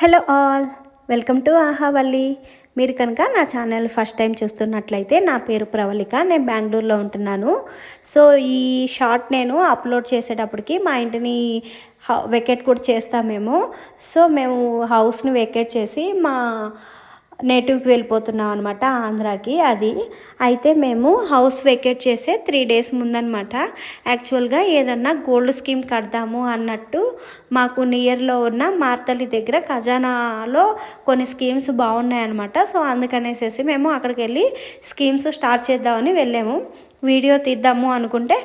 Hello all, welcome to Aahavalli. మీరు కనుక నా ఛానల్ ఫస్ట్ టైం చూస్తున్నట్లయితే నా పేరు ప్రవళిక, నేను బెంగళూరులో ఉంటున్నాను. సో ఈ షార్ట్ నేను అప్లోడ్ చేసేటప్పటికి మా ఇంటిని వెకేట్ కూడా చేస్తామేమో. సో మేము హౌస్ని వెకేట్ చేసి మా నేటివ్కి వెళ్ళిపోతున్నాం అనమాట, ఆంధ్రాకి. అది అయితే మేము హౌస్ వెకేట్ చేసే 3 days ముందనమాట యాక్చువల్గా ఏదన్నా గోల్డ్ స్కీమ్ కడదాము అన్నట్టు మాకు నియర్లో ఉన్న మార్తల్లి దగ్గర ఖజానాలో కొన్ని స్కీమ్స్ బాగున్నాయన్నమాట. సో అందుకనేసి మేము అక్కడికి వెళ్ళి స్కీమ్స్ స్టార్ట్ చేద్దామని వెళ్ళాము. వీడియో తీద్దాము అనుకుంటే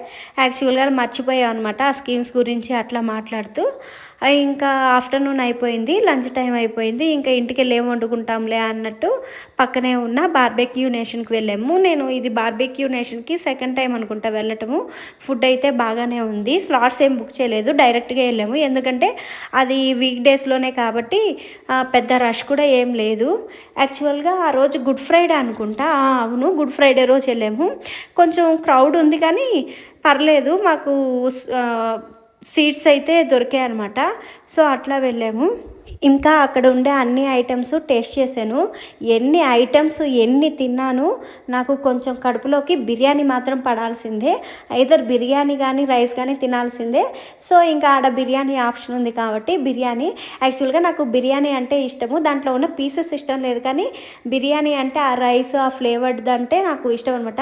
యాక్చువల్గా మర్చిపోయాం అనమాట ఆ స్కీమ్స్ గురించి అట్లా మాట్లాడుతూ. ఇంకా ఆఫ్టర్నూన్ అయిపోయింది, లంచ్ టైం అయిపోయింది, ఇంకా ఇంటికి వెళ్ళి ఏం వండుకుంటాంలే అన్నట్టు పక్కనే ఉన్న బార్బెక్యూ నేషన్కి వెళ్ళాము. నేను ఇది బార్బెక్యూ నేషన్కి సెకండ్ టైం అనుకుంటా వెళ్ళటము. ఫుడ్ అయితే బాగానే ఉంది, స్లాట్స్ ఏం బుక్ చేయలేదు, డైరెక్ట్గా వెళ్ళాము. ఎందుకంటే అది వీక్ డేస్లోనే కాబట్టి పెద్ద రష్ కూడా ఏం లేదు. యాక్చువల్గా ఆ రోజు గుడ్ ఫ్రైడే అనుకుంటా, అవును గుడ్ ఫ్రైడే రోజు వెళ్ళాము. కొంచెం క్రౌడ్ ఉంది కానీ పర్లేదు, మాకు సీట్స్ అయితే దొరికాయి అనమాట. సో అట్లా వెళ్ళాము. ఇంకా అక్కడ ఉండే అన్ని ఐటమ్స్ టేస్ట్ చేశాను. ఎన్ని ఐటమ్స్ ఎన్ని తిన్నాను, నాకు కొంచెం కడుపులోకి బిర్యానీ మాత్రం పడాల్సిందే. ఐదర్ బిర్యానీ కానీ రైస్ కానీ తినాల్సిందే. సో ఇంకా ఆడ బిర్యానీ ఆప్షన్ ఉంది కాబట్టి బిర్యానీ. యాక్చువల్గా నాకు బిర్యానీ అంటే ఇష్టము, దాంట్లో ఉన్న పీసెస్ ఇష్టం లేదు, కానీ బిర్యానీ అంటే ఆ రైస్ ఆ ఫ్లేవర్డ్ అంటే నాకు ఇష్టం అనమాట.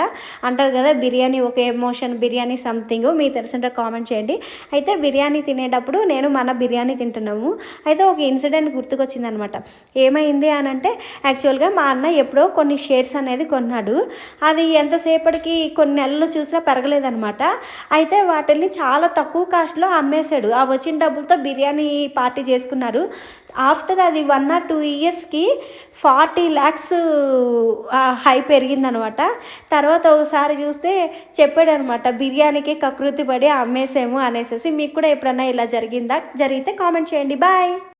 అంటారు కదా బిర్యానీ ఒక ఎమోషన్, బిర్యానీ సంథింగ్, మీకు తెలిసింటే కామెంట్ చేయండి. అయితే బిర్యానీ తినేటప్పుడు నేను మన బిర్యానీ తింటున్నాము. అయితే ఒక ఇన్సిడెంట్ గుర్తుకొచ్చిందనమాట. ఏమైంది అని అంటే యాక్చువల్గా మా అన్న ఎప్పుడో కొన్ని షేర్స్ అనేది కొన్నాడు. అది ఎంతసేపటికి కొన్ని నెలలు చూసినా పెరగలేదనమాట. అయితే వాటిని చాలా తక్కువ కాస్ట్లో అమ్మేశాడు. ఆ వచ్చిన డబ్బులతో బిర్యానీ పార్టీ చేసుకున్నారు. ఆఫ్టర్ అది 1 or 2 yearsకి 40 lakhs హై పెరిగిందనమాట. తర్వాత ఒకసారి చూస్తే చెప్పాడనమాట, బిర్యానీకి కకృతి పడి అమ్మేసాము అనేసి. మీకు కూడా ఎప్పుడన్నా ఇలా జరిగిందా? జరిగితే కామెంట్ చేయండి. బాయ్.